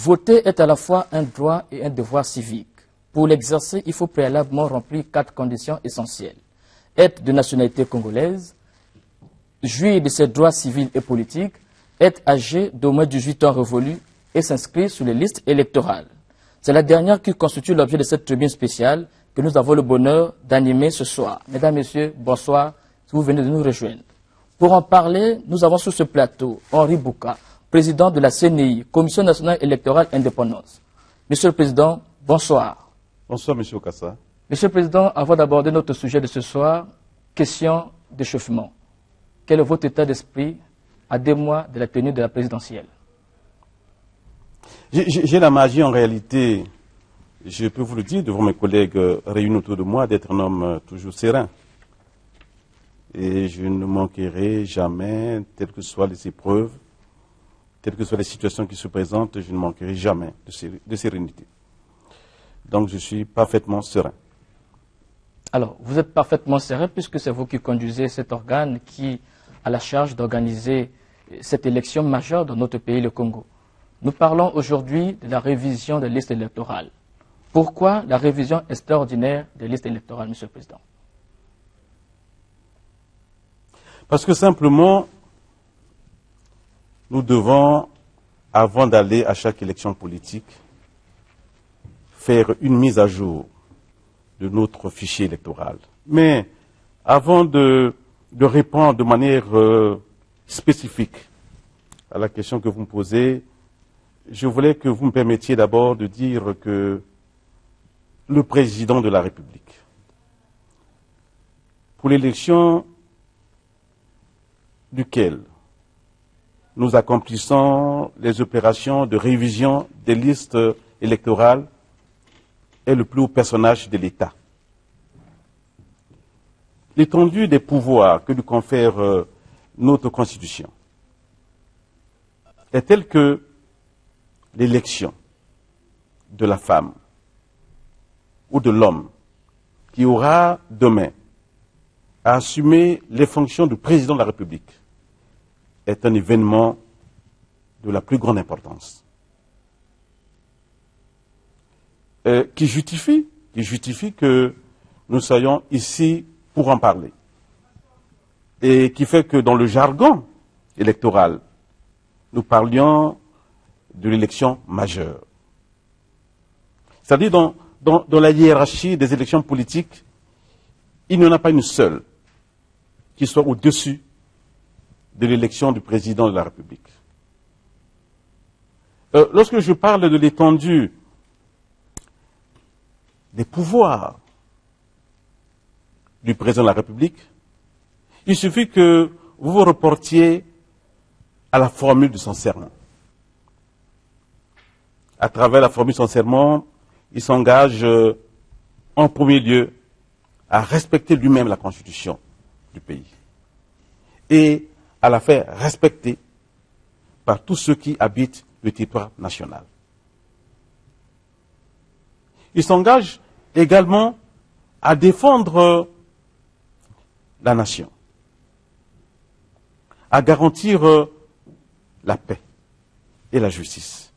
Voter est à la fois un droit et un devoir civique. Pour l'exercer, il faut préalablement remplir 4 conditions essentielles. Être de nationalité congolaise, jouir de ses droits civils et politiques, être âgé d'au moins 18 ans révolus et s'inscrire sur les listes électorales. C'est la dernière qui constitue l'objet de cette tribune spéciale que nous avons le bonheur d'animer ce soir. Mesdames, Messieurs, bonsoir, si vous venez de nous rejoindre. Pour en parler, nous avons sur ce plateau Henri Bouka, président de la CNI, Commission nationale électorale indépendance. Monsieur le Président, bonsoir. Bonsoir, Monsieur Okassa. Monsieur le Président, avant d'aborder notre sujet de ce soir, question d'échauffement. Quel est votre état d'esprit à 2 mois de la tenue de la présidentielle? J'ai la magie en réalité, je peux vous le dire devant mes collègues réunis autour de moi, d'être un homme toujours serein. Et je ne manquerai jamais, telles que soient les épreuves, telles que soient les situations qui se présentent, je ne manquerai jamais de sérénité. Donc je suis parfaitement serein. Alors, vous êtes parfaitement serein puisque c'est vous qui conduisez cet organe qui a la charge d'organiser cette élection majeure dans notre pays, le Congo. Nous parlons aujourd'hui de la révision des listes électorales. Pourquoi la révision extraordinaire des listes électorales, Monsieur le Président? Parce que simplement, nous devons, avant d'aller à chaque élection politique, faire une mise à jour de notre fichier électoral. Mais avant de répondre de manière spécifique à la question que vous me posez, je voulais que vous me permettiez d'abord de dire que le président de la République, pour l'élection duquel nous accomplissons les opérations de révision des listes électorales, est le plus haut personnage de l'État. L'étendue des pouvoirs que nous confère notre Constitution est telle que l'élection de la femme ou de l'homme qui aura demain à assumer les fonctions de président de la République est un événement de la plus grande importance. Qui justifie que nous soyons ici pour en parler. Et qui fait que dans le jargon électoral, nous parlions de l'élection majeure. C'est-à-dire dans la hiérarchie des élections politiques, il n'y en a pas une seule qui soit au-dessus de l'élection du président de la République. Lorsque je parle de l'étendue des pouvoirs du président de la République, il suffit que vous vous reportiez à la formule de son serment. À travers la formule de son serment, il s'engage en premier lieu à respecter lui-même la Constitution du pays et à la faire respecter par tous ceux qui habitent le territoire national. Il s'engage également à défendre la nation, à garantir la paix et la justice,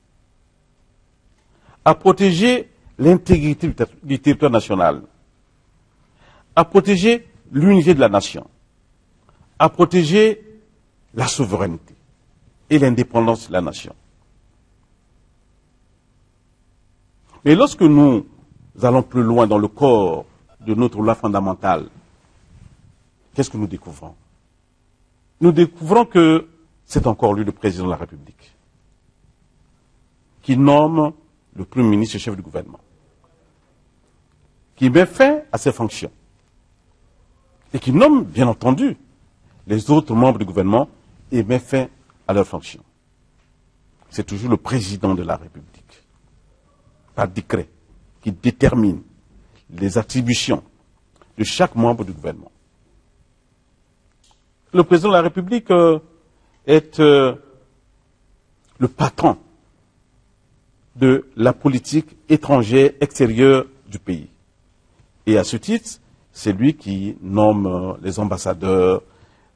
à protéger l'intégrité du territoire national, à protéger l'unité de la nation, à protéger la souveraineté et l'indépendance de la nation. Mais lorsque nous allons plus loin dans le corps de notre loi fondamentale, qu'est-ce que nous découvrons? Nous découvrons que c'est encore lui le président de la République qui nomme le Premier ministre et chef du gouvernement, qui met fin à ses fonctions et qui nomme, bien entendu, les autres membres du gouvernement et met fin à leurs fonctions. C'est toujours le président de la République, par décret, qui détermine les attributions de chaque membre du gouvernement. Le président de la République est le patron de la politique étrangère extérieure du pays. Et à ce titre, c'est lui qui nomme les ambassadeurs,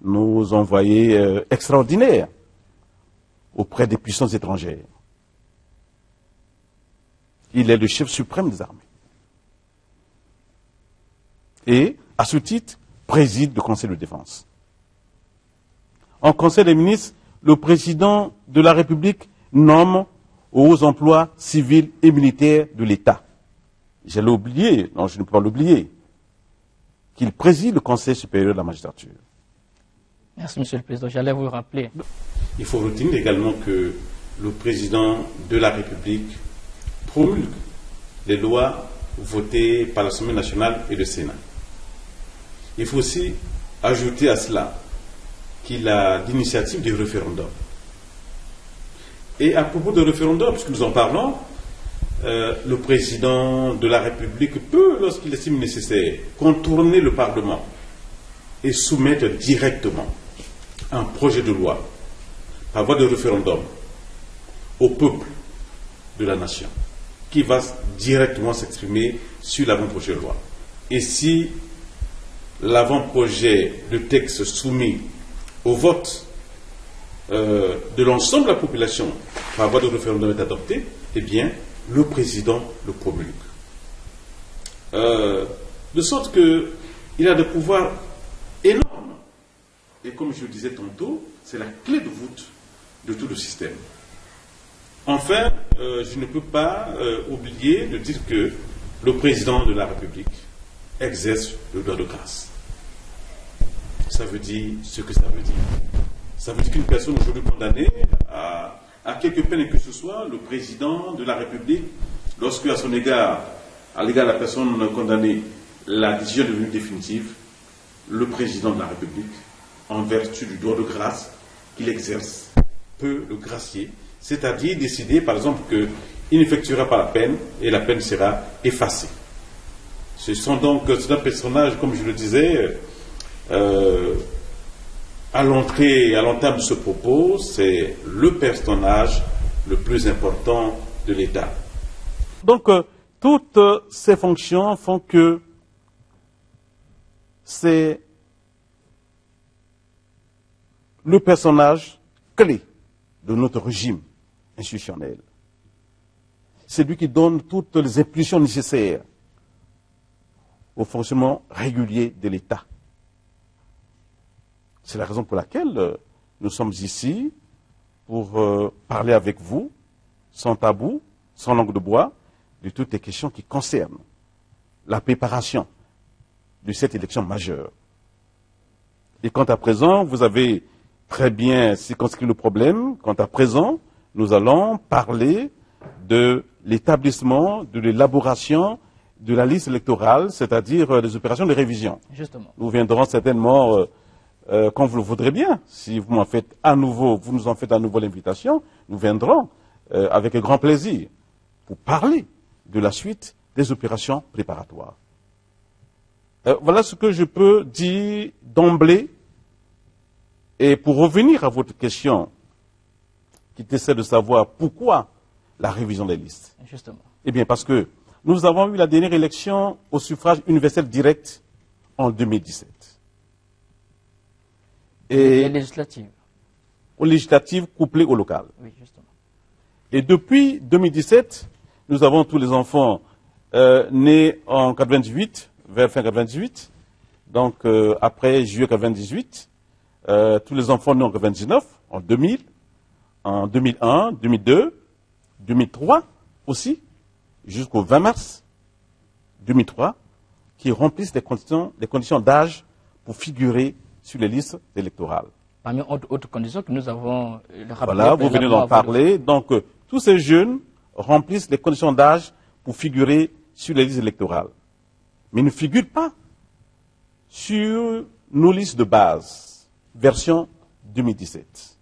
nos envoyés extraordinaires auprès des puissances étrangères. Il est le chef suprême des armées. Et, à ce titre, préside le Conseil de défense. En Conseil des ministres, le président de la République nomme aux emplois civils et militaires de l'État. J'allais oublier, non, je ne peux pas l'oublier, qu'il préside le Conseil supérieur de la magistrature. Merci, Monsieur le Président. J'allais vous rappeler. Il faut retenir également que le président de la République promulgue les lois votées par l'Assemblée nationale et le Sénat. Il faut aussi ajouter à cela qu'il a l'initiative du référendum. Et à propos de référendum, puisque nous en parlons, le président de la République peut, lorsqu'il estime nécessaire, contourner le Parlement et soumettre directement un projet de loi par voie de référendum au peuple de la nation, qui va directement s'exprimer sur l'avant-projet de loi. Et si l'avant-projet de texte soumis au vote de l'ensemble de la population par voie de référendum est adopté, eh bien, le président le promulgue. De sorte qu'il a des pouvoirs énormes. Et comme je le disais tantôt, c'est la clé de voûte de tout le système. Enfin, je ne peux pas oublier de dire que le président de la République exerce le droit de grâce. Ça veut dire ce que ça veut dire. Ça veut dire qu'une personne aujourd'hui condamnée à quelque peine que ce soit, le président de la République, lorsque à son égard, à l'égard de la personne condamnée, la décision est devenue définitive, le président de la République, en vertu du droit de grâce qu'il exerce, peut le gracier, c'est-à-dire décider, par exemple, qu'il n'effectuera pas la peine et la peine sera effacée. C'est un personnage, comme je le disais, à l'entrée et à l'entame de ce propos, c'est le personnage le plus important de l'État. Donc, toutes ces fonctions font que c'est le personnage clé de notre régime institutionnel. C'est lui qui donne toutes les impulsions nécessaires au fonctionnement régulier de l'État. C'est la raison pour laquelle nous sommes ici pour parler avec vous, sans tabou, sans langue de bois, de toutes les questions qui concernent la préparation de cette élection majeure. Et quant à présent, vous avez très bien circonscrit le problème. Quant à présent, nous allons parler de l'établissement, de l'élaboration de la liste électorale, c'est-à-dire des opérations de révision. Justement. Nous viendrons certainement, quand vous le voudrez bien, si vous m'en faites à nouveau, vous nous en faites à nouveau l'invitation, nous viendrons avec un grand plaisir pour parler de la suite des opérations préparatoires. Voilà ce que je peux dire d'emblée. Et pour revenir à votre question, qui essaie de savoir pourquoi la révision des listes. Justement. Eh bien, parce que nous avons eu la dernière élection au suffrage universel direct en 2017. Et les législatives. Aux législatives couplées au local. Oui, justement. Et depuis 2017, nous avons tous les enfants nés en 98, vers fin 98, donc après juillet 98, tous les enfants nés en 99, en 2000, en 2001, 2002, 2003 aussi, jusqu'au 20 mars 2003, qui remplissent les conditions d'âge pour figurer sur les listes électorales. Parmi autres conditions que nous avons rappelées. Voilà, vous venez d'en parler. Donc, tous ces jeunes remplissent les conditions d'âge pour figurer sur les listes électorales. Mais ne figurent pas sur nos listes de base, version 2017.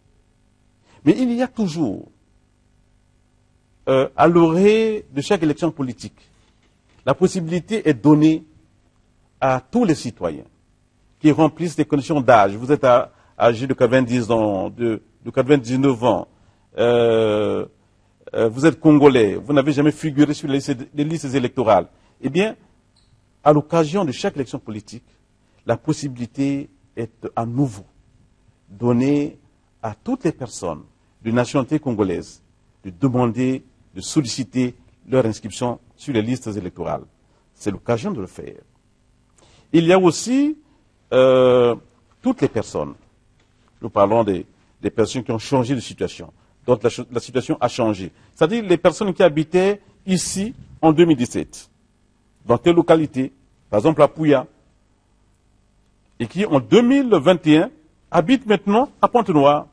Mais il y a toujours, à l'orée de chaque élection politique, la possibilité est donnée à tous les citoyens qui remplissent les conditions d'âge. Vous êtes âgé de 90 ans, de 99 ans, vous êtes congolais, vous n'avez jamais figuré sur les listes électorales. Eh bien, à l'occasion de chaque élection politique, la possibilité est à nouveau donnée à toutes les personnes de nationalité congolaise de demander, de solliciter leur inscription sur les listes électorales. C'est l'occasion de le faire. Il y a aussi toutes les personnes. Nous parlons des personnes qui ont changé de situation. Donc la situation a changé. C'est-à-dire les personnes qui habitaient ici en 2017, dans telle localité, par exemple à Pouya, et qui en 2021 habitent maintenant à Pointe-Noire.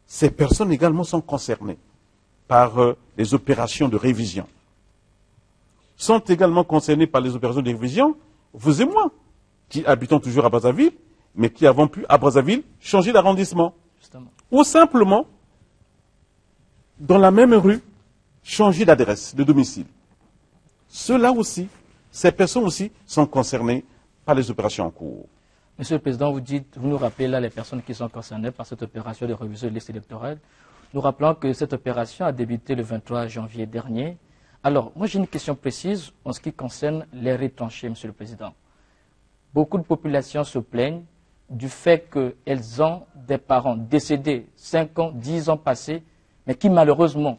Ces personnes également sont concernées par les opérations de révision. Sont également concernés par les opérations de révision, vous et moi, qui habitons toujours à Brazzaville, mais qui avons pu, à Brazzaville, changer d'arrondissement. Ou simplement, dans la même rue, changer d'adresse, de domicile. Ceux-là aussi, ces personnes aussi, sont concernées par les opérations en cours. Monsieur le Président, vous nous rappelez là les personnes qui sont concernées par cette opération de révision de liste électorale. Nous rappelons que cette opération a débuté le 23 janvier dernier. Alors, moi j'ai une question précise en ce qui concerne les retranchés, Monsieur le Président. Beaucoup de populations se plaignent du fait qu'elles ont des parents décédés 5 ans, 10 ans passés, mais qui malheureusement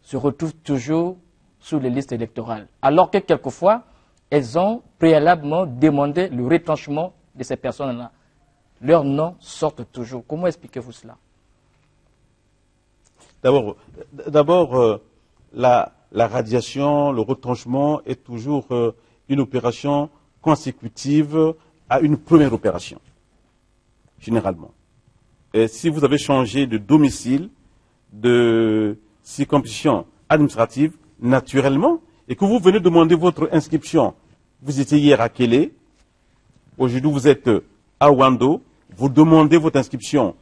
se retrouvent toujours sur les listes électorales. Alors que quelquefois, elles ont préalablement demandé le retranchement de ces personnes-là. Leurs noms sortent toujours. Comment expliquez-vous cela? D'abord, la radiation, le retranchement est toujours une opération consécutive à une première opération, généralement. Et si vous avez changé de domicile, de circonscription administrative, naturellement, et que vous venez demander votre inscription, vous étiez hier à Kélé, aujourd'hui vous êtes à Ouando, vous demandez votre inscription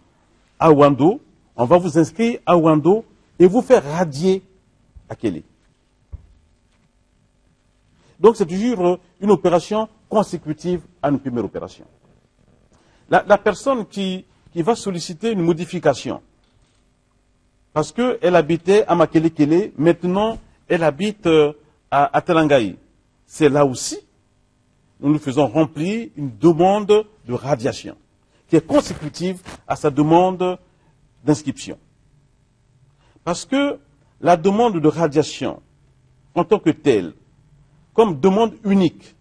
à Ouando, on va vous inscrire à Ouando et vous faire radier à Kélé. Donc c'est toujours une opération consécutive à une première opération. La personne qui va solliciter une modification, parce qu'elle habitait à Makele-Kélé, maintenant elle habite à Telangaï. C'est là aussi, nous faisons remplir une demande de radiation, qui est consécutive à sa demande d'inscription. Parce que la demande de radiation, en tant que telle, comme demande unique,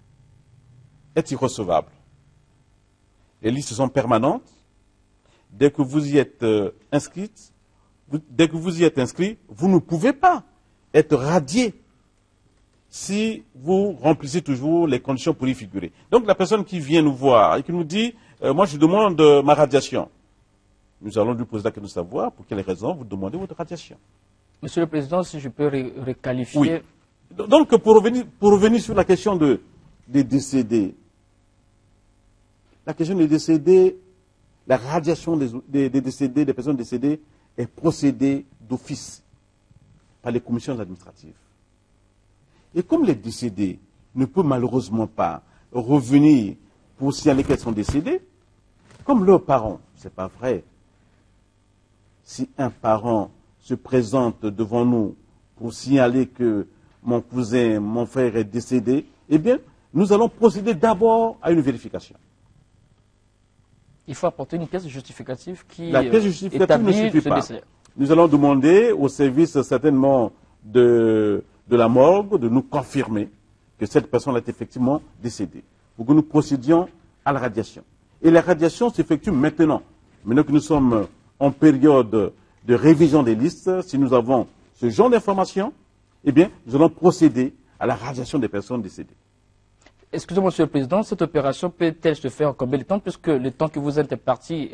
est irrecevable. Les listes sont permanentes. Dès que vous y êtes inscrite, dès que vous y êtes inscrit, vous ne pouvez pas être radié si vous remplissez toujours les conditions pour y figurer. Donc la personne qui vient nous voir et qui nous dit moi je demande ma radiation, nous allons lui poser la question de savoir pour quelles raisons vous demandez votre radiation. Monsieur le Président, si je peux requalifier... Oui. Donc pour revenir sur la question des décédés, la question des décédés, la radiation des décédés, des personnes décédées est procédée d'office par les commissions administratives. Et comme les décédés ne peuvent malheureusement pas revenir pour signaler qu'elles sont décédées, comme leurs parents, ce n'est pas vrai. Si un parent se présente devant nous pour signaler que mon cousin, mon frère est décédé, eh bien, nous allons procéder d'abord à une vérification. Il faut apporter une pièce justificative qui la pièce justificative ne suffit pas. Décès. Nous allons demander au service certainement de la morgue de nous confirmer que cette personne est effectivement décédée, pour que nous procédions à la radiation. Et la radiation s'effectue maintenant. Maintenant que nous sommes en période de révision des listes, si nous avons ce genre d'informations, eh bien, nous allons procéder à la radiation des personnes décédées. Excusez-moi, Monsieur le Président, cette opération peut-elle se faire en combien de temps, puisque le temps que vous êtes parti,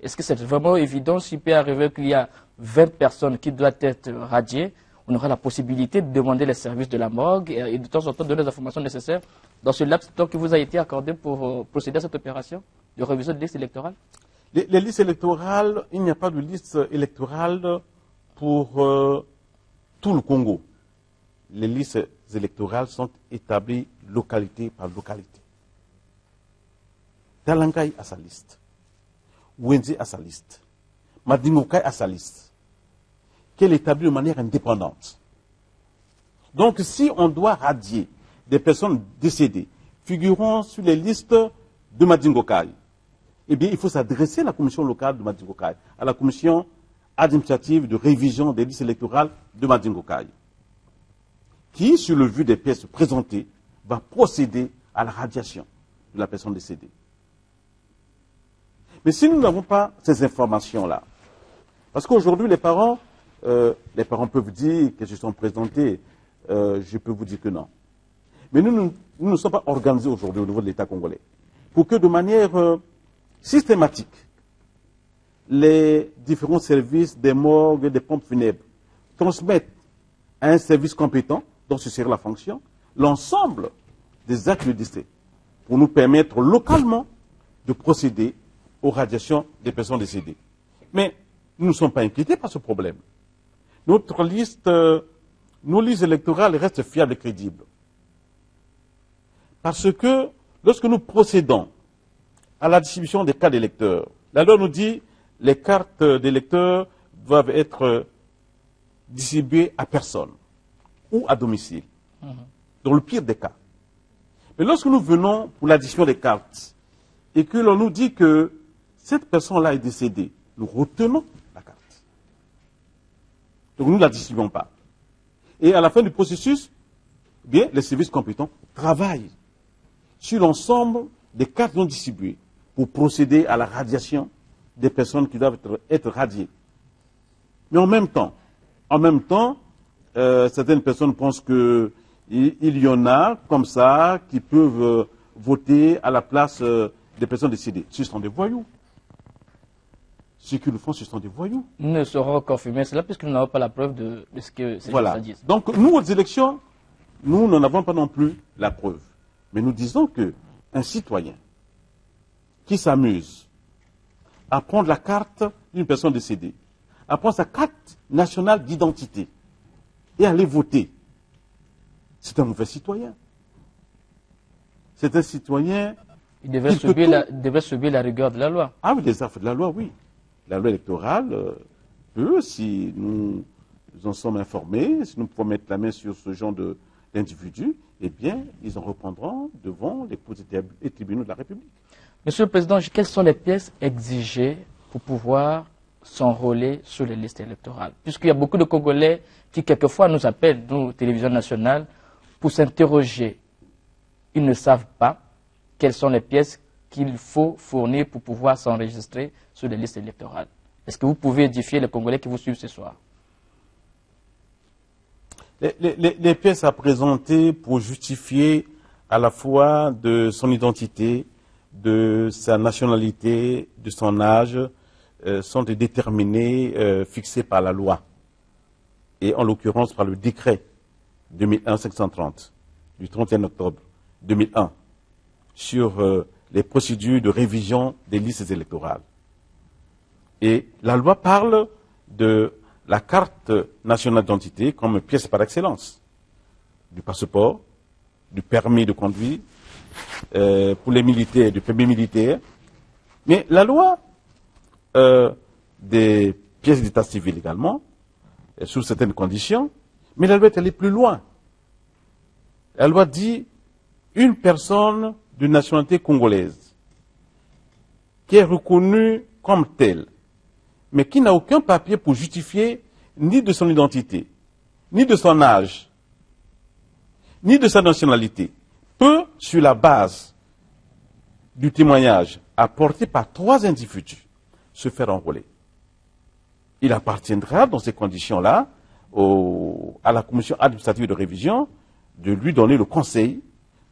est-ce que c'est vraiment évident s'il peut arriver qu'il y a 20 personnes qui doivent être radiées, on aura la possibilité de demander les services de la morgue et de temps en temps donner les informations nécessaires dans ce laps de temps qui vous a été accordé pour procéder à cette opération de révision de liste électorale? Les listes électorales, il n'y a pas de liste électorale pour tout le Congo. Les listes électorales sont établies localité par localité. Telangaï a sa liste. Wenze a sa liste. Madingokai a sa liste, qu'elle établit de manière indépendante. Donc, si on doit radier des personnes décédées figurant sur les listes de Madingokai, eh bien, il faut s'adresser à la commission locale de Madingokai, à la commission administrative de révision des listes électorales de Madingokai. qui, sur le vu des pièces présentées, va procéder à la radiation de la personne décédée. Mais si nous n'avons pas ces informations-là, parce qu'aujourd'hui, les parents peuvent dire que se sont présentés, je peux vous dire que non. Mais nous ne sommes pas organisés aujourd'hui au niveau de l'État congolais pour que de manière systématique, les différents services des morgues, des pompes funèbres transmettent à un service compétent, dont ce serait la fonction, l'ensemble des actes de décès pour nous permettre localement de procéder aux radiations des personnes décédées. Mais nous ne sommes pas inquiétés par ce problème. Nos listes électorales restent fiables et crédibles. Parce que lorsque nous procédons à la distribution des cartes d'électeurs, la loi nous dit que les cartes d'électeurs doivent être distribuées à personne ou à domicile, dans le pire des cas. Mais lorsque nous venons pour l'addition des cartes et que l'on nous dit que cette personne-là est décédée, nous retenons la carte. Donc nous ne la distribuons pas. Et à la fin du processus, bien, les services compétents travaillent sur l'ensemble des cartes non distribuées pour procéder à la radiation des personnes qui doivent être radiées. Mais en même temps, certaines personnes pensent qu'il y en a comme ça qui peuvent voter à la place des personnes décédées. Ce sont des voyous. Ceux qui le font, ce sont des voyous. Nous ne saurons confirmer cela puisque nous n'avons pas la preuve de ce que ces gens disent. Donc nous, aux élections, nous n'en avons pas non plus la preuve. Mais nous disons qu'un citoyen qui s'amuse à prendre la carte d'une personne décédée, à prendre sa carte nationale d'identité et à aller voter, c'est un mauvais citoyen. C'est un citoyen... Il devrait subir la rigueur de la loi. Ah oui, les affaires de la loi, oui. La loi électorale peut, si nous en sommes informés, si nous pouvons mettre la main sur ce genre d'individus, eh bien, ils en reprendront devant les cours et tribunaux de la République. Monsieur le Président, quelles sont les pièces exigées pour pouvoir s'enrôler sur les listes électorales? Puisqu'il y a beaucoup de Congolais qui, quelquefois, nous appellent, nous, télévision nationale, pour s'interroger. Ils ne savent pas quelles sont les pièces qu'il faut fournir pour pouvoir s'enregistrer sur les listes électorales. Est-ce que vous pouvez édifier les Congolais qui vous suivent ce soir? Les pièces à présenter pour justifier à la fois de son identité, de sa nationalité, de son âge, sont déterminées, fixées par la loi. Et en l'occurrence par le décret 2001-530 du 31 octobre 2001 sur les procédures de révision des listes électorales. Et la loi parle de la carte nationale d'identité comme pièce par excellence, du passeport, du permis de conduire, pour les militaires, du permis militaire. Mais la loi des pièces d'état civil également, sous certaines conditions, mais la loi est allée plus loin. La loi dit une personne de nationalité congolaise qui est reconnue comme telle, mais qui n'a aucun papier pour justifier ni de son identité, ni de son âge, ni de sa nationalité, peut, sur la base du témoignage apporté par 3 individus, se faire enrôler. Il appartiendra, dans ces conditions-là, à la commission administrative de révision de lui donner le conseil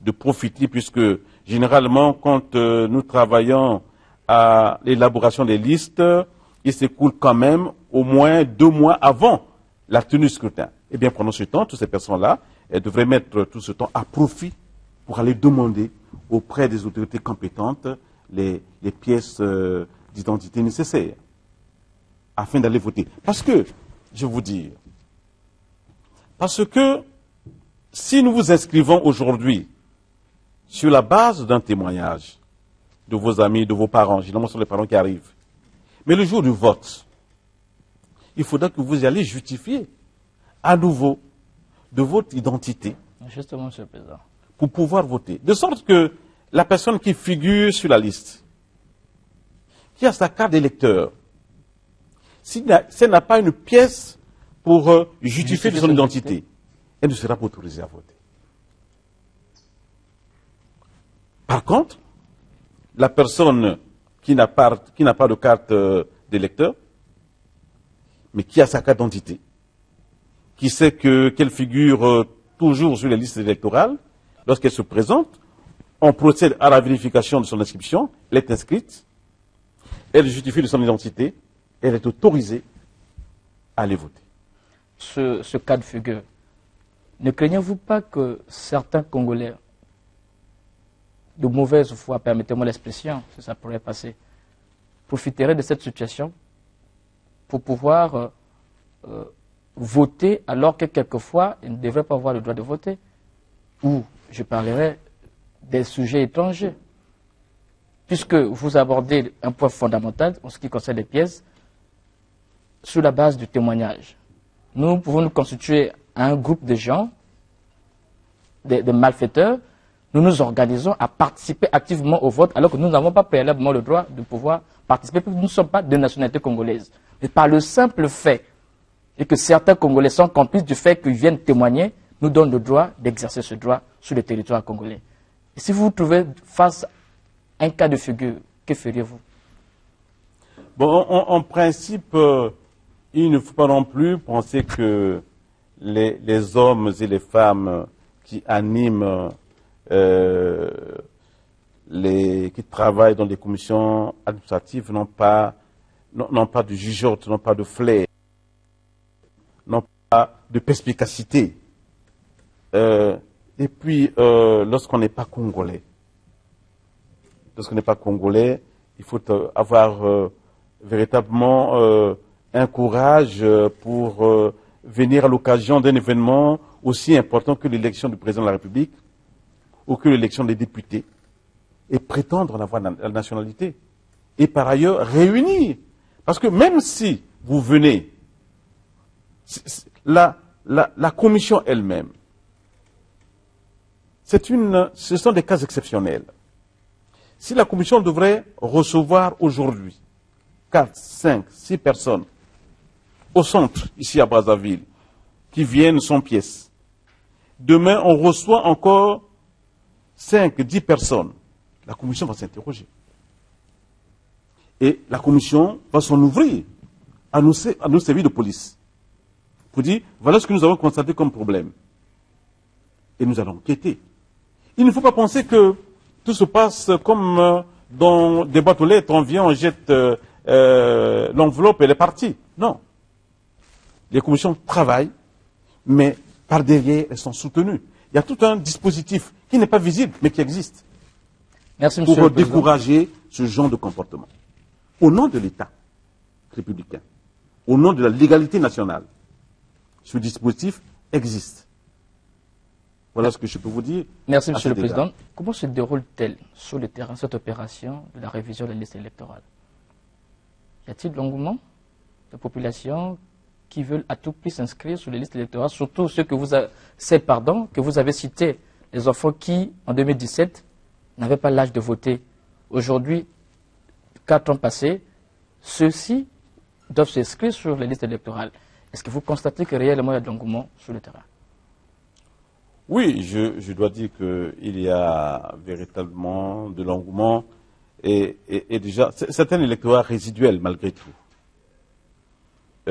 de profiter, puisque généralement, quand nous travaillons à l'élaboration des listes, il s'écoule quand même au moins 2 mois avant la tenue du scrutin. Eh bien, pendant ce temps, toutes ces personnes-là, elles devraient mettre tout ce temps à profit pour aller demander auprès des autorités compétentes les pièces d'identité nécessaires afin d'aller voter. Parce que, je vais vous dire, parce que si nous vous inscrivons aujourd'hui sur la base d'un témoignage de vos amis, de vos parents, généralement ce sont les parents qui arrivent, mais le jour du vote, il faudra que vous alliez justifier à nouveau de votre identité. Justement, Monsieur le Président. Pour pouvoir voter. De sorte que la personne qui figure sur la liste, qui a sa carte d'électeur, si elle n'a pas une pièce pour justifier de son identité, elle ne sera pas autorisée à voter. Par contre, la personne qui n'a pas de carte d'électeur, mais qui a sa carte d'identité, qui sait qu'elle figure toujours sur les listes électorales, lorsqu'elle se présente, on procède à la vérification de son inscription, elle est inscrite, elle justifie de son identité, elle est autorisée à aller voter. Ce cas de figure, ne craignez-vous pas que certains Congolais, de mauvaise foi, permettez-moi l'expression, si ça pourrait passer, profiteraient de cette situation pour pouvoir voter alors que quelquefois ils ne devraient pas avoir le droit de voter? Ou je parlerai des sujets étrangers. Puisque vous abordez un point fondamental en ce qui concerne les pièces, sur la base du témoignage. Nous pouvons nous constituer un groupe de gens, de malfaiteurs, nous nous organisons à participer activement au vote alors que nous n'avons pas préalablement le droit de pouvoir participer parce que nous ne sommes pas de nationalité congolaise. Mais par le simple fait et que certains Congolais sont complices du fait qu'ils viennent témoigner, nous donne le droit d'exercer ce droit sur le territoire congolais. Et si vous vous trouvez face à un cas de figure, que feriez-vous? Bon, en principe, il ne faut pas non plus penser que les hommes et les femmes qui animent, qui travaillent dans les commissions administratives n'ont pas de jugeote, n'ont pas de flair, n'ont pas de perspicacité. Et puis, lorsqu'on n'est pas congolais, il faut avoir véritablement un courage pour venir à l'occasion d'un événement aussi important que l'élection du président de la République ou que l'élection des députés et prétendre en avoir la nationalité. Et par ailleurs, réunir. Parce que même si vous venez, la commission elle-même, ce sont des cas exceptionnels. Si la commission devrait recevoir aujourd'hui 4, 5, 6 personnes au centre, ici à Brazzaville, qui viennent sans pièce, demain on reçoit encore 5, 10 personnes, la commission va s'interroger. Et la commission va s'en ouvrir à nos services de police pour dire, voilà ce que nous avons constaté comme problème. Et nous allons enquêter. Il ne faut pas penser que tout se passe comme dans des boîtes aux lettres, on vient, on jette l'enveloppe et elle est partie. Non. Les commissions travaillent, mais par derrière, elles sont soutenues. Il y a tout un dispositif qui n'est pas visible, mais qui existe. Merci, Monsieur pour le Président. Décourager ce genre de comportement. Au nom de l'État républicain, au nom de la légalité nationale, ce dispositif existe. Voilà ce que je peux vous dire. Merci, Monsieur le Président. Comment se déroule-t-elle sur le terrain cette opération de la révision de la liste électorale? Y a-t-il l'engouement de populations qui veulent à tout prix s'inscrire sur les listes électorales, surtout ceux que vous avez cités, les enfants qui, en 2017, n'avaient pas l'âge de voter. Aujourd'hui, 4 ans passés, ceux-ci doivent s'inscrire sur les listes électorales. Est-ce que vous constatez que réellement il y a de l'engouement sur le terrain? Oui, je dois dire qu'il y a véritablement de l'engouement et déjà, c'est un électorat résiduel malgré tout.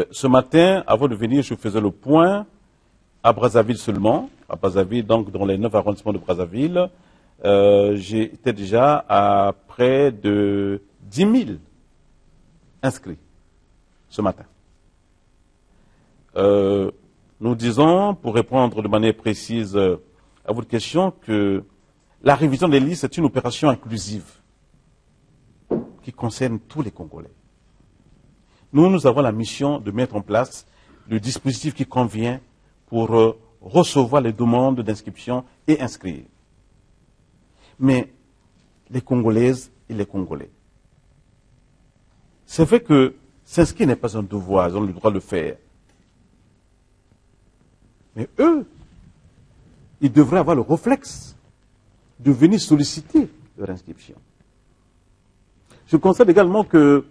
Ce matin, avant de venir, je faisais le point à Brazzaville seulement, à Brazzaville, donc dans les 9 arrondissements de Brazzaville. J'étais déjà à près de 10 000 inscrits ce matin. Nous disons, pour répondre de manière précise à votre question, que la révision des listes est une opération inclusive qui concerne tous les Congolais. Nous avons la mission de mettre en place le dispositif qui convient pour recevoir les demandes d'inscription et inscrire. Mais les Congolaises et les Congolais, c'est vrai que s'inscrire n'est pas un devoir, ils ont le droit de le faire. Mais eux, ils devraient avoir le réflexe de venir solliciter leur inscription. Je constate également que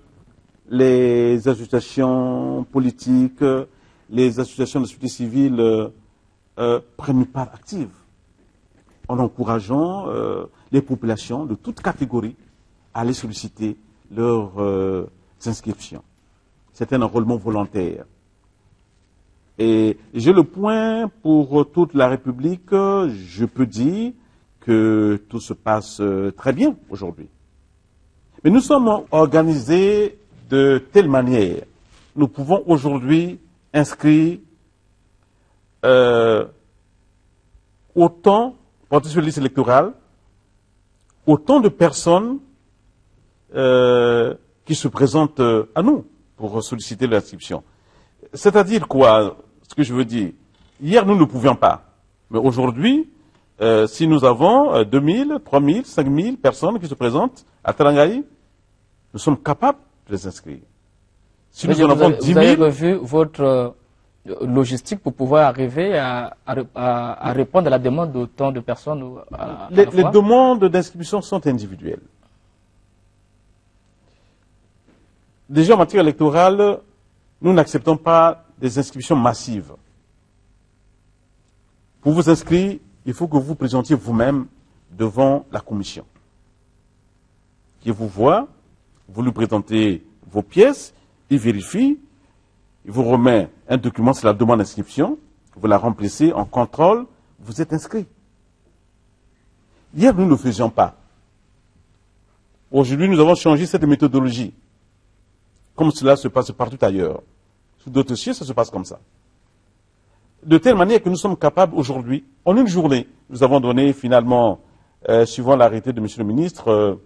les associations politiques, les associations de société civile prennent une part active en encourageant les populations de toutes catégories à aller solliciter leurs inscriptions. C'est un enrôlement volontaire. Et j'ai le point pour toute la République, je peux dire que tout se passe très bien aujourd'hui. Mais nous sommes organisés de telle manière, nous pouvons aujourd'hui inscrire autant, porter sur la liste électorale, autant de personnes qui se présentent à nous pour solliciter l'inscription. C'est-à-dire quoi, ce que je veux dire? Hier, nous ne pouvions pas. Mais aujourd'hui, si nous avons 2000, 3000, 5000 personnes qui se présentent à Talangaï, nous sommes capables de les inscrire. Si nous en avons 10 000... Vous avez revu votre logistique pour pouvoir arriver à répondre à la demande d'autant de personnes à la fois? Les demandes d'inscription sont individuelles. Déjà en matière électorale, nous n'acceptons pas des inscriptions massives. Pour vous inscrire, il faut que vous vous présentiez vous-même devant la commission, qui vous voit, vous lui présentez vos pièces, il vérifie, il vous remet un document, c'est la demande d'inscription, vous la remplissez, en contrôle, vous êtes inscrit. Hier, nous ne le faisions pas. Aujourd'hui, nous avons changé cette méthodologie. Comme cela se passe partout ailleurs. Sous d'autres cieux, ça se passe comme ça. De telle manière que nous sommes capables aujourd'hui, en une journée, nous avons donné finalement, suivant l'arrêté de M. le ministre,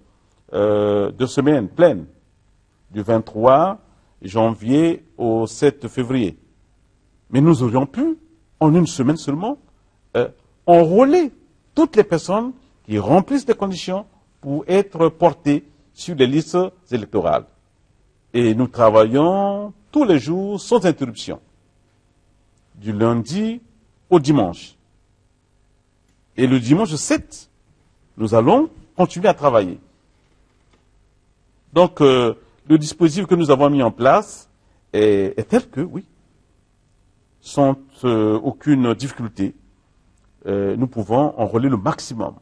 2 semaines pleines, du 23 janvier au 7 février. Mais nous aurions pu, en une semaine seulement, enrôler toutes les personnes qui remplissent les conditions pour être portées sur les listes électorales. Et nous travaillons tous les jours sans interruption, du lundi au dimanche. Et le dimanche 7, nous allons continuer à travailler. Donc, le dispositif que nous avons mis en place est tel que, oui, sans aucune difficulté, nous pouvons enrôler le maximum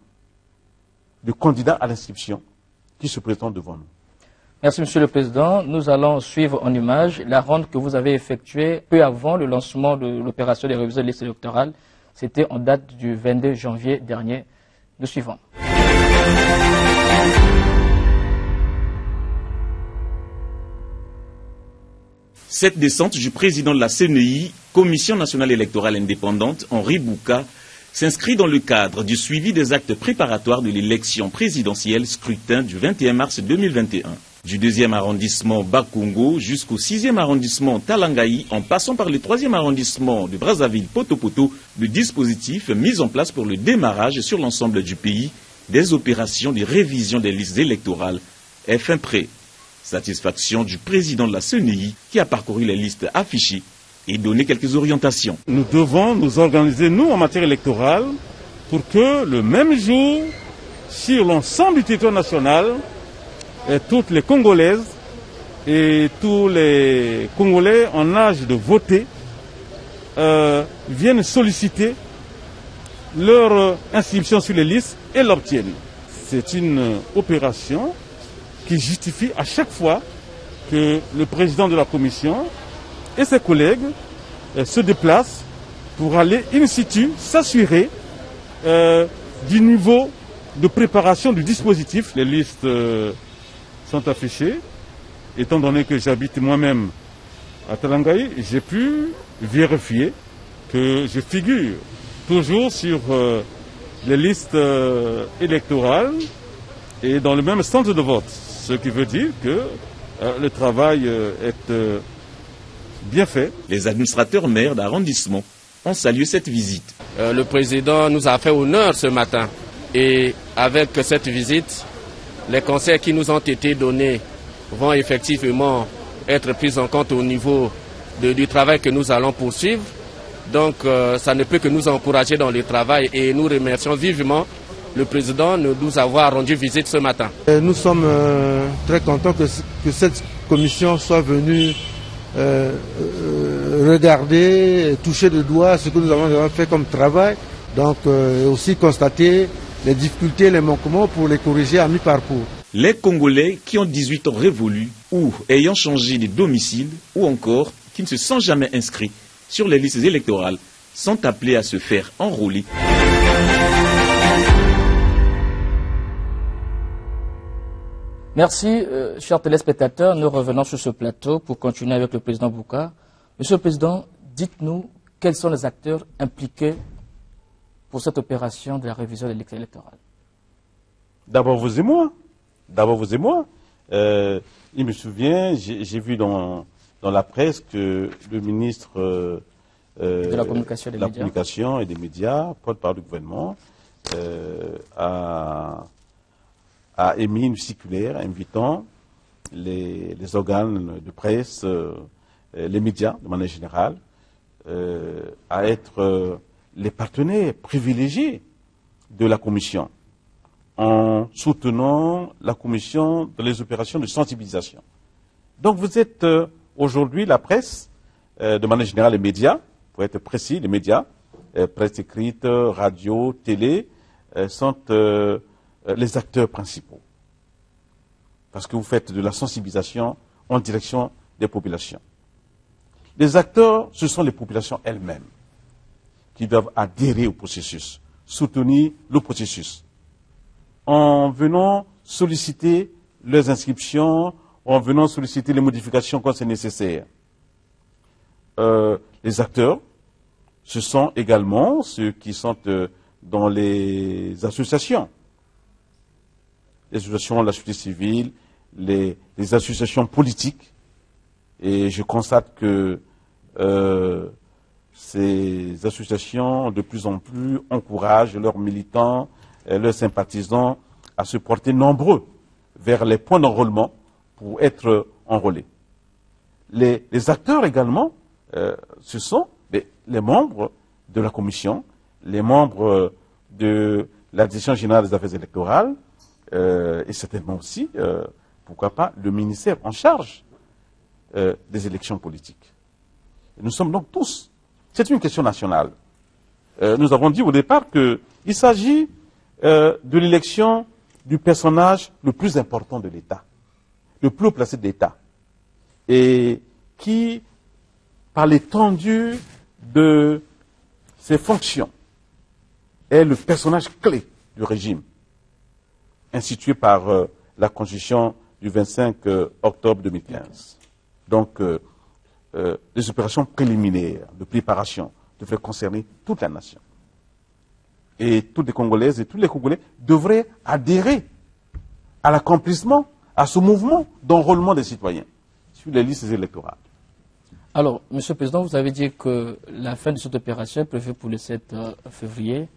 de candidats à l'inscription qui se présentent devant nous. Merci, Monsieur le Président. Nous allons suivre en image la ronde que vous avez effectuée peu avant le lancement de l'opération des révisions de listes électorales. C'était en date du 22 janvier dernier. Nous suivons. Cette descente du président de la CNI, Commission nationale électorale indépendante, Henri Bouka, s'inscrit dans le cadre du suivi des actes préparatoires de l'élection présidentielle scrutin du 21 mars 2021. Du 2e arrondissement Bakongo jusqu'au 6e arrondissement Talangaï, en passant par le 3e arrondissement de Brazzaville-Poto-Poto, le dispositif mis en place pour le démarrage sur l'ensemble du pays des opérations de révision des listes électorales est fin prêt. Satisfaction du président de la CNI qui a parcouru les listes affichées et donné quelques orientations. Nous devons nous organiser, nous, en matière électorale, pour que le même jour, sur l'ensemble du territoire national, toutes les Congolaises et tous les Congolais en âge de voter viennent solliciter leur inscription sur les listes et l'obtiennent. C'est une opération qui justifie à chaque fois que le président de la commission et ses collègues se déplacent pour aller in situ s'assurer du niveau de préparation du dispositif. Les listes sont affichées. Étant donné que j'habite moi-même à Talangaï, j'ai pu vérifier que je figure toujours sur les listes électorales et dans le même centre de vote. Ce qui veut dire que le travail est bien fait. Les administrateurs maires d'arrondissement ont salué cette visite. Le président nous a fait honneur ce matin et avec cette visite, les conseils qui nous ont été donnés vont effectivement être pris en compte au niveau du travail que nous allons poursuivre. Donc ça ne peut que nous encourager dans le travail et nous remercions vivement le président de nous avoir rendu visite ce matin. Nous sommes très contents que cette commission soit venue regarder, toucher de doigt ce que nous avons fait comme travail, donc aussi constater les difficultés, les manquements pour les corriger à mi-parcours. Les Congolais qui ont 18 ans révolus ou ayant changé de domicile ou encore qui ne se sont jamais inscrits sur les listes électorales sont appelés à se faire enrôler. Merci, chers téléspectateurs. Nous revenons sur ce plateau pour continuer avec le président Bouka. Monsieur le Président, dites-nous quels sont les acteurs impliqués pour cette opération de la révision de l'élection électorale. D'abord vous et moi. D'abord vous et moi. Il me souvient, j'ai vu dans la presse que le ministre de la communication et des médias, porte-parole du gouvernement, a émis une circulaire invitant les organes de presse, les médias de manière générale, à être les partenaires privilégiés de la Commission, en soutenant la Commission dans les opérations de sensibilisation. Donc vous êtes aujourd'hui la presse, de manière générale les médias, pour être précis, les médias, presse écrite, radio, télé, sont les acteurs principaux. Parce que vous faites de la sensibilisation en direction des populations. Les acteurs, ce sont les populations elles-mêmes qui doivent adhérer au processus, soutenir le processus, en venant solliciter leurs inscriptions, en venant solliciter les modifications quand c'est nécessaire. Les acteurs, ce sont également ceux qui sont dans les associations. Les associations de la société civile, les associations politiques. Et je constate que ces associations, de plus en plus, encouragent leurs militants, leurs sympathisants à se porter nombreux vers les points d'enrôlement pour être enrôlés. Les acteurs également, ce sont les membres de la Commission, les membres de la Direction générale des affaires électorales, et certainement aussi, pourquoi pas, le ministère en charge des élections politiques. Et nous sommes donc tous. C'est une question nationale. Nous avons dit au départ qu'il s'agit de l'élection du personnage le plus important de l'État, le plus haut placé de l'État, et qui, par l'étendue de ses fonctions, est le personnage clé du régime, institué par la Constitution du 25 octobre 2015. Donc, les opérations préliminaires de préparation devraient concerner toute la nation. Et toutes les Congolaises et tous les Congolais devraient adhérer à l'accomplissement, à ce mouvement d'enrôlement des citoyens sur les listes électorales. Alors, Monsieur le Président, vous avez dit que la fin de cette opération est prévue pour le 7 février.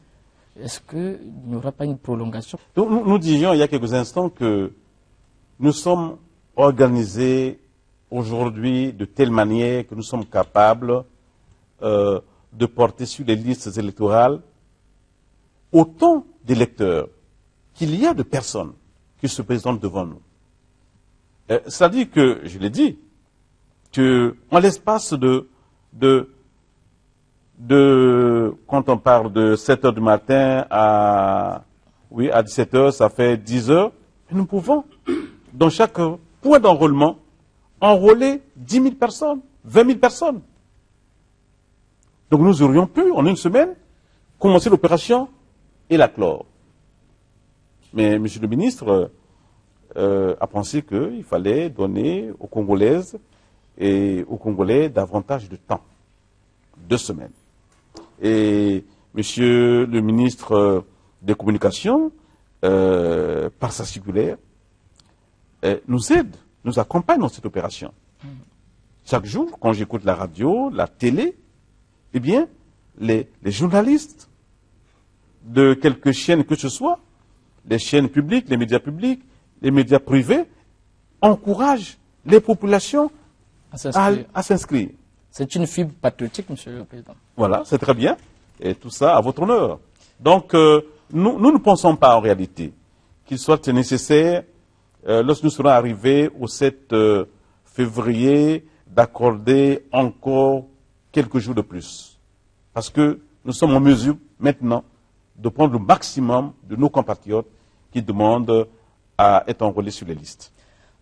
Est-ce qu'il n'y aura pas une prolongation? Donc, nous disions il y a quelques instants que nous sommes organisés aujourd'hui de telle manière que nous sommes capables de porter sur les listes électorales autant d'électeurs qu'il y a de personnes qui se présentent devant nous. C'est-à-dire que, je l'ai dit, qu'en l'espace quand on parle de 7 heures du matin à 17 heures, ça fait 10 heures, nous pouvons, dans chaque point d'enrôlement, enrôler 10 000 personnes, 20 000 personnes. Donc nous aurions pu, en une semaine, commencer l'opération et la clore. Mais M. le ministre a pensé qu'il fallait donner aux Congolaises et aux Congolais davantage de temps, 2 semaines. Et M. le ministre des Communications, par sa circulaire, nous aide, nous accompagne dans cette opération. Chaque jour, quand j'écoute la radio, la télé, eh bien, les journalistes de quelques chaînes que ce soit, les chaînes publiques, les médias privés, encouragent les populations à s'inscrire. C'est une fibre patriotique, Monsieur le Président. Voilà, c'est très bien. Et tout ça à votre honneur. Donc, nous ne pensons pas en réalité qu'il soit nécessaire, lorsque nous serons arrivés au 7 février, d'accorder encore quelques jours de plus. Parce que nous sommes en mesure maintenant de prendre le maximum de nos compatriotes qui demandent à être enrôlés sur les listes.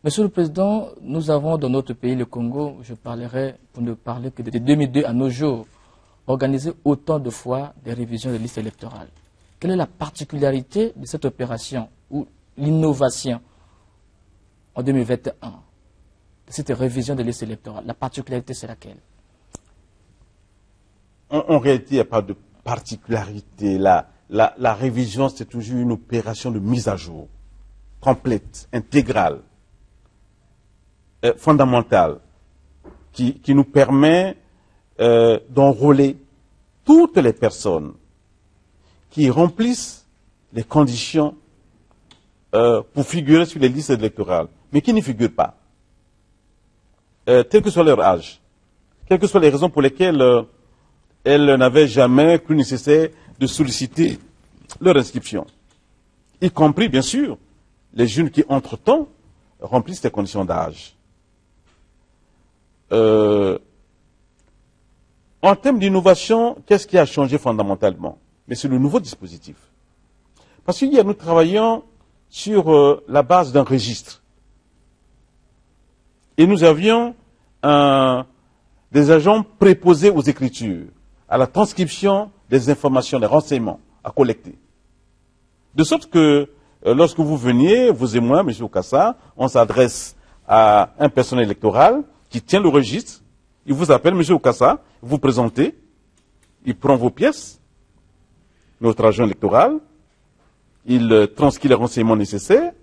Monsieur le Président, nous avons dans notre pays, le Congo, je parlerai pour ne parler que de 2002 à nos jours, organisé autant de fois des révisions de listes électorales. Quelle est la particularité de cette opération ou l'innovation en 2021 de cette révision de listes électorales? La particularité, c'est laquelle? En réalité, il n'y a pas de particularité. La révision, c'est toujours une opération de mise à jour, complète, intégrale, fondamentale, qui nous permet d'enrôler toutes les personnes qui remplissent les conditions pour figurer sur les listes électorales, mais qui n'y figurent pas, quel que soit leur âge, quelles que soient les raisons pour lesquelles elles n'avaient jamais cru nécessaire de solliciter leur inscription, y compris, bien sûr, les jeunes qui, entre-temps, remplissent les conditions d'âge. En termes d'innovation, qu'est-ce qui a changé fondamentalement? Mais c'est le nouveau dispositif. Parce qu'hier, nous travaillions sur la base d'un registre. Et nous avions des agents préposés aux écritures, à la transcription des informations, des renseignements à collecter. De sorte que lorsque vous veniez, vous et moi, M. Okassa, on s'adresse à un personnel électoral qui tient le registre, il vous appelle, M. Okassa, vous vous présentez, il prend vos pièces, notre agent électoral, il transcrit les renseignements nécessaires,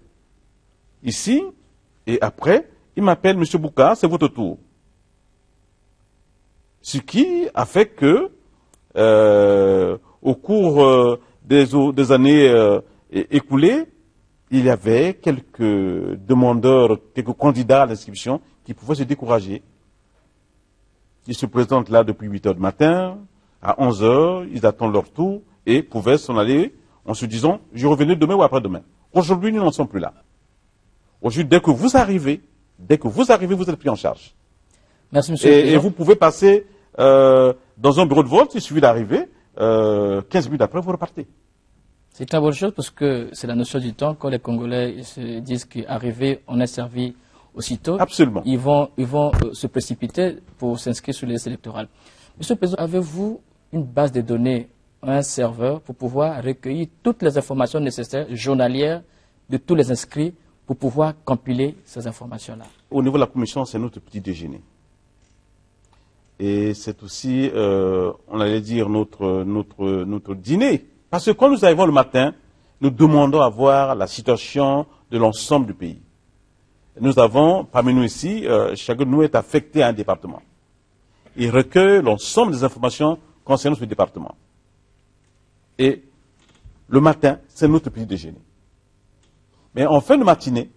ici, et après, il m'appelle, M. Bouka, c'est votre tour. Ce qui a fait que, au cours des années écoulées, il y avait quelques demandeurs, quelques candidats à l'inscription qui pouvaient se décourager. Ils se présentent là depuis 8 heures du matin, à 11 heures, ils attendent leur tour et pouvaient s'en aller en se disant « je reviendrai demain ou après-demain ». Aujourd'hui, nous n'en sommes plus là. Aujourd'hui, dès que vous arrivez, vous êtes pris en charge. Merci, monsieur le Président. Et vous pouvez passer dans un bureau de vote, il suffit d'arriver, 15 minutes après, vous repartez. C'est une bonne chose parce que c'est la notion du temps. Quand les Congolais se disent qu'arriver, on est servi aussitôt, absolument, ils vont se précipiter pour s'inscrire sur les listes électorales. Monsieur le Président, avez-vous une base de données, un serveur pour pouvoir recueillir toutes les informations nécessaires, journalières, de tous les inscrits pour pouvoir compiler ces informations-là? Au niveau de la commission, c'est notre petit déjeuner. Et c'est aussi, on allait dire, notre dîner. Parce que quand nous arrivons le matin, nous demandons à voir la situation de l'ensemble du pays. Nous avons, parmi nous ici, chacun de nous est affecté à un département. Il recueille l'ensemble des informations concernant ce département. Et le matin, c'est notre petit déjeuner. Mais en fin de matinée,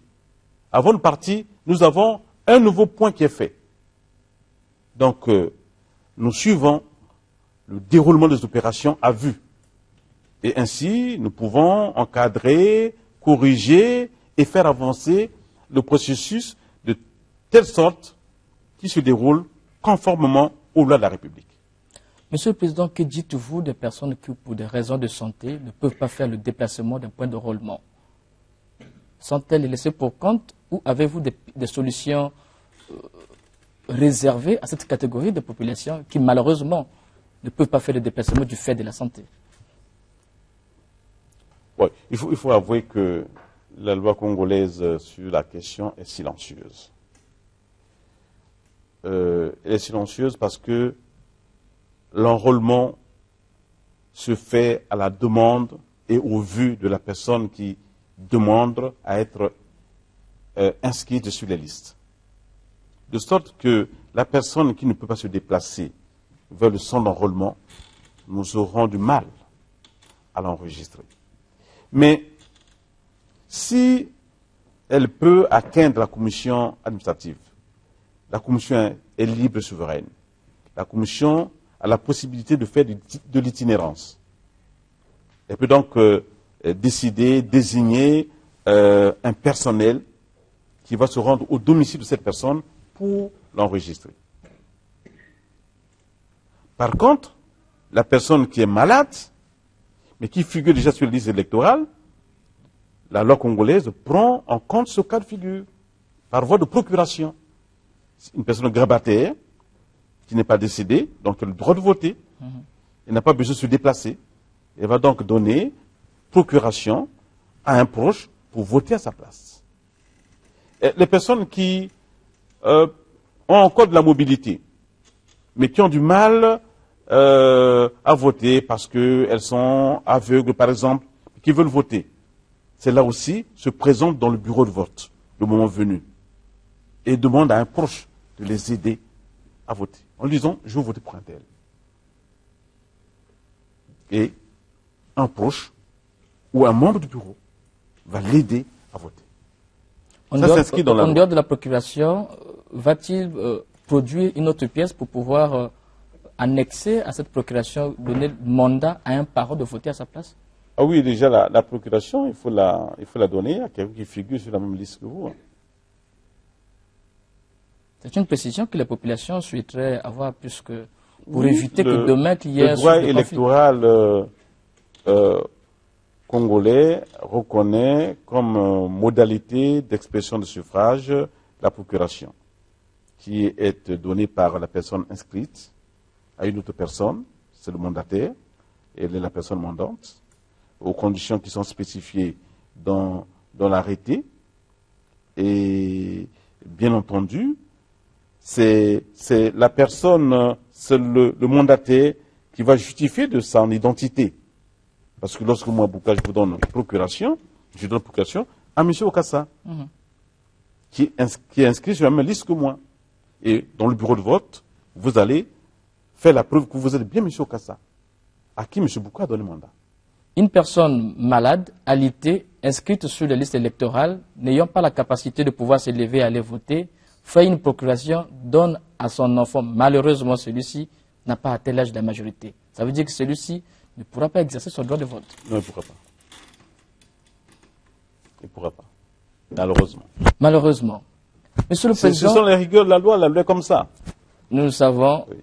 avant de partir, nous avons un nouveau point qui est fait. Donc, nous suivons le déroulement des opérations à vue. Et ainsi, nous pouvons encadrer, corriger et faire avancer le processus de telle sorte qu'il se déroule conformément aux lois de la République. Monsieur le Président, que dites-vous des personnes qui, pour des raisons de santé, ne peuvent pas faire le déplacement d'un point d'enrôlement? Sont-elles laissées pour compte ou avez-vous des solutions réservées à cette catégorie de population qui, malheureusement, ne peuvent pas faire le déplacement du fait de la santé? Ouais, il faut avouer que la loi congolaise sur la question est silencieuse. Elle est silencieuse parce que l'enrôlement se fait à la demande et au vu de la personne qui demande à être inscrite sur les listes. De sorte que la personne qui ne peut pas se déplacer vers le centre d'enrôlement, nous aurons du mal à l'enregistrer. Mais si elle peut atteindre la commission administrative, la commission est libre et souveraine. La commission a la possibilité de faire de l'itinérance. Elle peut donc décider, désigner un personnel qui va se rendre au domicile de cette personne pour l'enregistrer. Par contre, la personne qui est malade, mais qui figure déjà sur la liste électorale, la loi congolaise prend en compte ce cas de figure, par voie de procuration. Une personne grabataire, qui n'est pas décédée, donc elle a le droit de voter, elle n'a pas besoin de se déplacer, elle va donc donner procuration à un proche pour voter à sa place. Et les personnes qui ont encore de la mobilité, mais qui ont du mal à voter parce qu'elles sont aveugles, par exemple, qui veulent voter, c'est là aussi se présentent dans le bureau de vote, le moment venu, et demandent à un proche de les aider à voter, en lui disant, je veux voter pour un tel. Et un proche ou un membre du bureau va l'aider à voter. En dehors de la procuration, va-t-il produire une autre pièce pour pouvoir annexer à cette procuration, donner le mandat à un parent de voter à sa place? Ah oui, déjà la procuration, il faut la donner à quelqu'un qui figure sur la même liste que vous. C'est une précision que les populations souhaiteraient avoir, puisque pour éviter que demain qu'il y ait... Le droit électoral congolais reconnaît comme modalité d'expression de suffrage la procuration, qui est donnée par la personne inscrite à une autre personne, c'est le mandataire, elle est la personne mandante, aux conditions qui sont spécifiées dans l'arrêté. Et bien entendu, c'est la personne, c'est le mandataire qui va justifier de son identité. Parce que lorsque moi, Bouka, je vous donne procuration, je donne procuration à M. Okassa, qui est inscrit sur la même liste que moi. Et dans le bureau de vote, vous allez faire la preuve que vous êtes bien M. Okassa, à qui M. Bouka a donné mandat. Une personne malade, alitée, inscrite sur les listes électorales, n'ayant pas la capacité de pouvoir se lever et aller voter, fait une procuration, donne à son enfant, malheureusement celui-ci n'a pas atteint l'âge de la majorité. Ça veut dire que celui-ci ne pourra pas exercer son droit de vote. Non, il ne pourra pas. Il ne pourra pas. Malheureusement. Malheureusement. Monsieur le Président... Ce sont les rigueurs de la loi est comme ça. Nous le savons. Oui.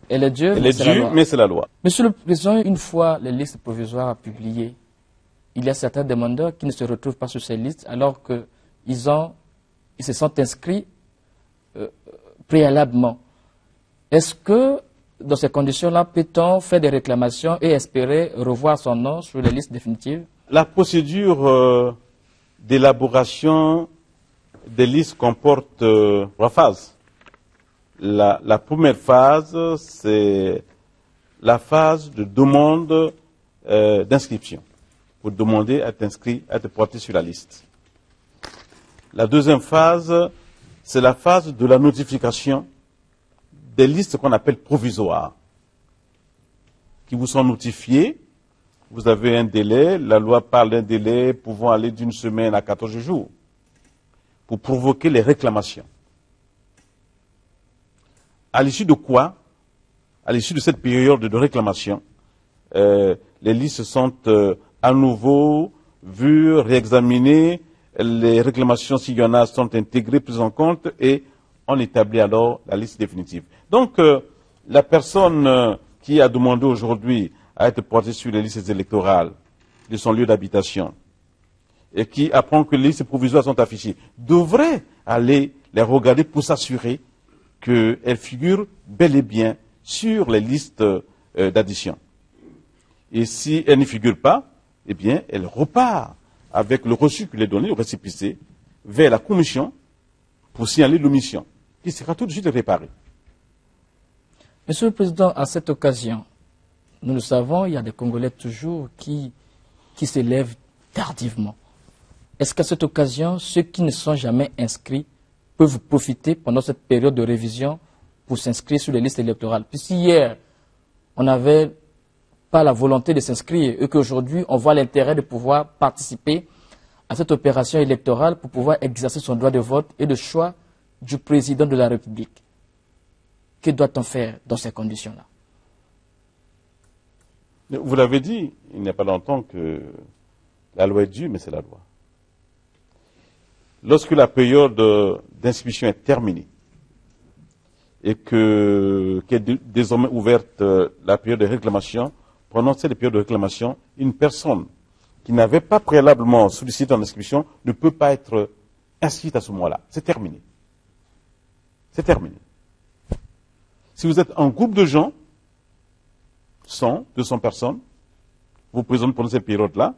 Elle est dure, mais c'est la loi. Monsieur le Président, une fois les listes provisoires publiées, il y a certains demandeurs qui ne se retrouvent pas sur ces listes alors qu'ils se sont inscrits préalablement. Est-ce que, dans ces conditions-là, peut-on faire des réclamations et espérer revoir son nom sur les listes définitives? La procédure d'élaboration des listes comporte 3 phases. La première phase, c'est la phase de demande d'inscription, pour demander à être inscrit, à être porté sur la liste. La deuxième phase, c'est la phase de la notification des listes qu'on appelle provisoires, qui vous sont notifiées. Vous avez un délai, la loi parle d'un délai pouvant aller d'une semaine à 14 jours, pour provoquer les réclamations. À l'issue de quoi, à l'issue de cette période de réclamation, les listes sont à nouveau vues, réexaminées, les réclamations, s'il y en a, sont intégrées, prises en compte, et on établit alors la liste définitive. Donc, la personne qui a demandé aujourd'hui à être portée sur les listes électorales de son lieu d'habitation, et qui apprend que les listes provisoires sont affichées, devrait aller les regarder pour s'assurer qu'elles figurent bel et bien sur les listes d'addition. Et si elles ne figurent pas, eh bien, elle repart avec le reçu qu'il est donné, le récépissé, vers la commission pour signaler l'omission, qui sera tout de suite réparée. Monsieur le Président, à cette occasion, nous le savons, il y a des Congolais toujours qui s'élèvent tardivement. Est-ce qu'à cette occasion, ceux qui ne sont jamais inscrits peuvent profiter pendant cette période de révision pour s'inscrire sur les listes électorales? Puisqu'hier, on n'avait pas la volonté de s'inscrire et qu'aujourd'hui, on voit l'intérêt de pouvoir participer à cette opération électorale pour pouvoir exercer son droit de vote et de choix du président de la République. Que doit-on faire dans ces conditions-là? Vous l'avez dit, il n'y a pas longtemps que la loi est dure, mais c'est la loi. Lorsque la période d'inscription est terminée, et qu'est désormais ouverte la période de réclamation, pendant cette période de réclamation, une personne qui n'avait pas préalablement sollicité en inscription ne peut pas être inscrite à ce moment-là. C'est terminé. C'est terminé. Si vous êtes un groupe de gens, 100, 200 personnes, vous présentez pendant cette période-là,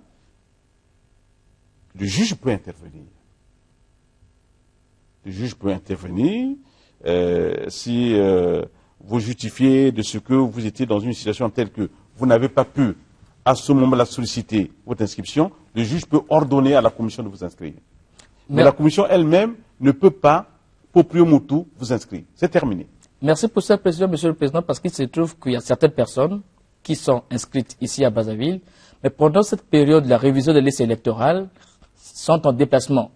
le juge peut intervenir. Le juge peut intervenir si vous justifiez de ce que vous étiez dans une situation telle que vous n'avez pas pu, à ce moment-là, solliciter votre inscription, le juge peut ordonner à la commission de vous inscrire. Mais la commission elle-même ne peut pas, proprio motu, vous inscrire. C'est terminé. Merci pour cette précision, Monsieur le Président, parce qu'il se trouve qu'il y a certaines personnes qui sont inscrites ici à Brazzaville, mais pendant cette période, la révision de liste électorale sont en déplacement,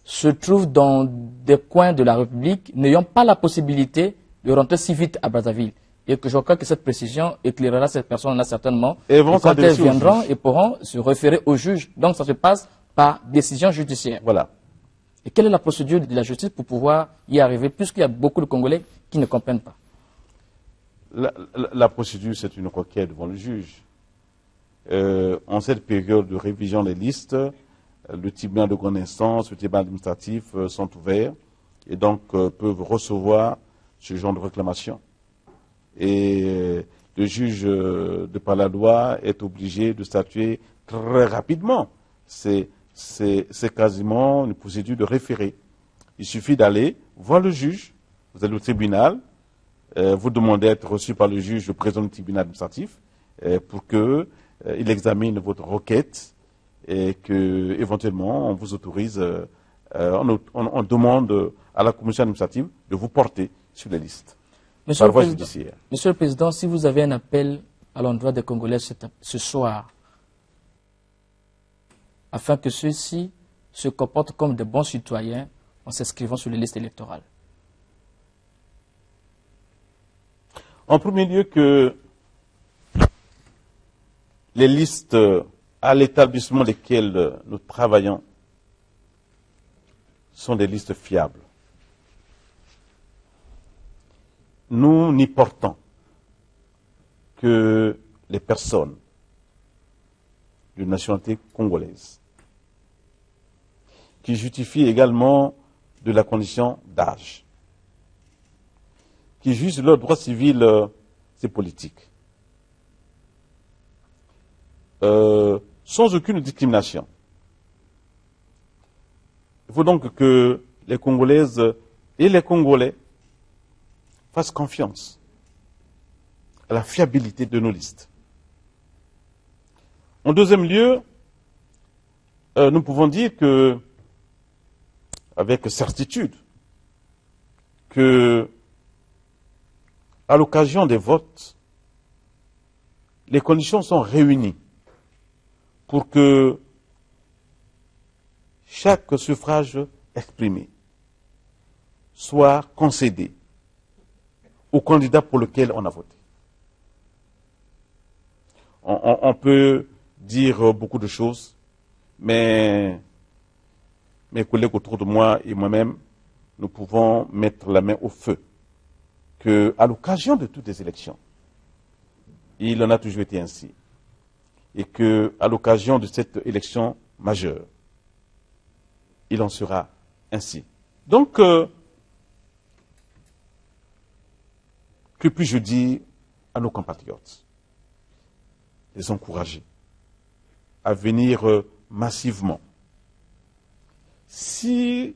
se trouvent dans des coins de la République, n'ayant pas la possibilité de rentrer si vite à Brazzaville. Et que je crois que cette précision éclairera cette personne-là certainement. Et vont quand elles viendront, et pourront se référer au juge. Donc ça se passe par décision judiciaire. Voilà. Et quelle est la procédure de la justice pour pouvoir y arriver, puisqu'il y a beaucoup de Congolais qui ne comprennent pas? La procédure, c'est une requête devant le juge. En cette période de révision des listes, le tribunal de grande instance, le tribunal administratif sont ouverts et donc peuvent recevoir ce genre de réclamation. Et le juge, de par la loi, est obligé de statuer très rapidement. C'est quasiment une procédure de référé. Il suffit d'aller voir le juge, vous allez au tribunal, vous demandez à être reçu par le juge, le président du tribunal administratif, pour qu'il examine votre requête et que éventuellement on vous autorise, on demande à la commission administrative de vous porter sur les listes. Monsieur le Président, si vous avez un appel à l'endroit des Congolais ce soir, afin que ceux-ci se comportent comme de bons citoyens en s'inscrivant sur les listes électorales. En premier lieu, que les listes à l'établissement desquelles nous travaillons sont des listes fiables. Nous n'y portons que les personnes de nationalité congolaise, qui justifient également de la condition d'âge, qui jugent leurs droits civils et politiques, sans aucune discrimination. Il faut donc que les Congolaises et les Congolais fassent confiance à la fiabilité de nos listes. En deuxième lieu, nous pouvons dire que, avec certitude, que à l'occasion des votes, les conditions sont réunies pour que chaque suffrage exprimé soit concédé au candidat pour lequel on a voté. On peut dire beaucoup de choses, mais mes collègues autour de moi et moi-même, nous pouvons mettre la main au feu qu'à l'occasion de toutes les élections, il en a toujours été ainsi, et qu'à l'occasion de cette élection majeure, il en sera ainsi. Donc, que puis-je dire à nos compatriotes? Les encourager à venir massivement. S'ils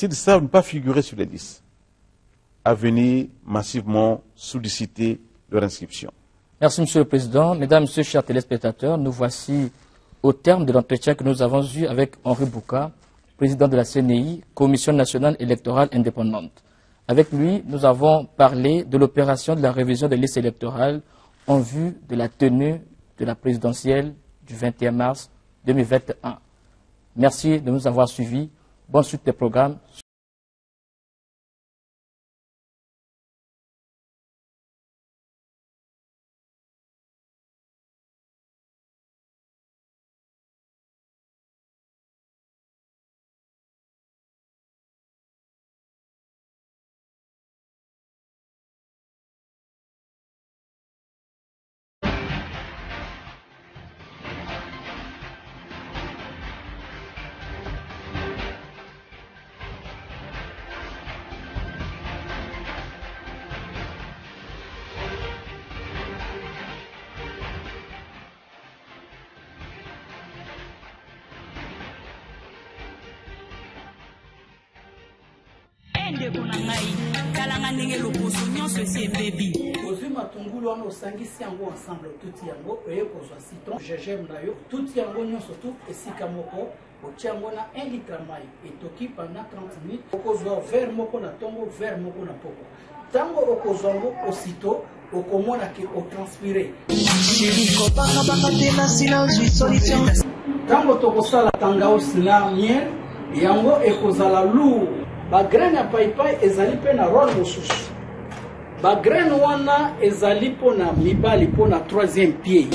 ne savent pas figurer sur les listes, à venir massivement solliciter leur inscription. Merci, Monsieur le Président. Mesdames, Messieurs, chers téléspectateurs, nous voici au terme de l'entretien que nous avons eu avec Henri Bouka, président de la CNI, Commission nationale électorale indépendante. Avec lui, nous avons parlé de l'opération de la révision des listes électorales en vue de la tenue de la présidentielle du 21 mars 2021. Merci de nous avoir suivis. Bonne suite des programmes. ndeko na ngai talanga ndenge loposo nyonso esi ebebi ozwi matungulu wana osangisi yango ensemble tuti yango oye kozwa citron gingembre na yo tuti yango nyonso tu esika moko otia yango na 1 litre mai etoki pendant 30 minutes okozwa verre moko na tongo verre moko na poko tango okozwa yango osito okomona ke otranspire tango tokosala tangausi na miel yango ekozala lourd bagraine ya paipai ezali mpe na role mosusu bagraine wana ezali mpo na mibali mpo na 3e pied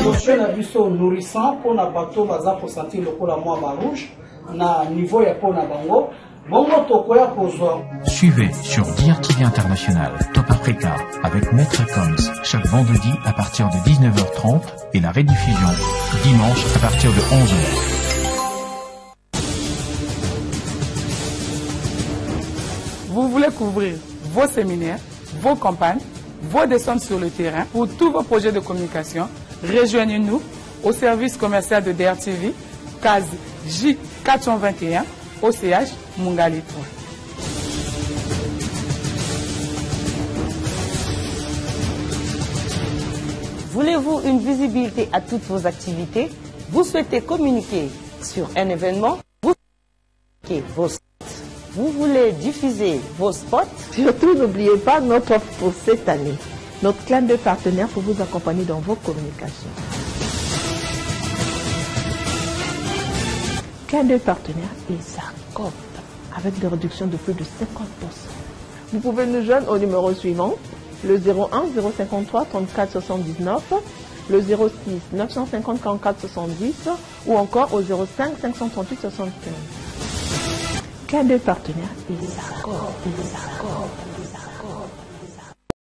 lotion na biso nourrissant mpo na bato baza kosentir lokola mwa barouge na niveau ya mpo na bango bongo tokoya kozwa. Suivez sur DIR International Top Africa avec Maître Combs chaque vendredi à partir de 19h30 et la rediffusion dimanche à partir de 11h. Vous voulez couvrir vos séminaires, vos campagnes, vos descentes sur le terrain pour tous vos projets de communication. Rejoignez-nous au service commercial de DRTV, case J421, OCH Mungali 3. Voulez-vous une visibilité à toutes vos activités? Vous souhaitez communiquer sur un événement? Vous communiquez vos spots. Vous voulez diffuser vos spots? Surtout, n'oubliez pas notre offre pour cette année. Notre clin d'œil partenaire pour vous accompagner dans vos communications. Clin d'œil partenaire et ça compte avec des réductions de plus de 50%. Vous pouvez nous joindre au numéro suivant, le 01 053 34 79, le 06 950 44 70 ou encore au 05 538 75. Clin d'œil partenaire et ça compte.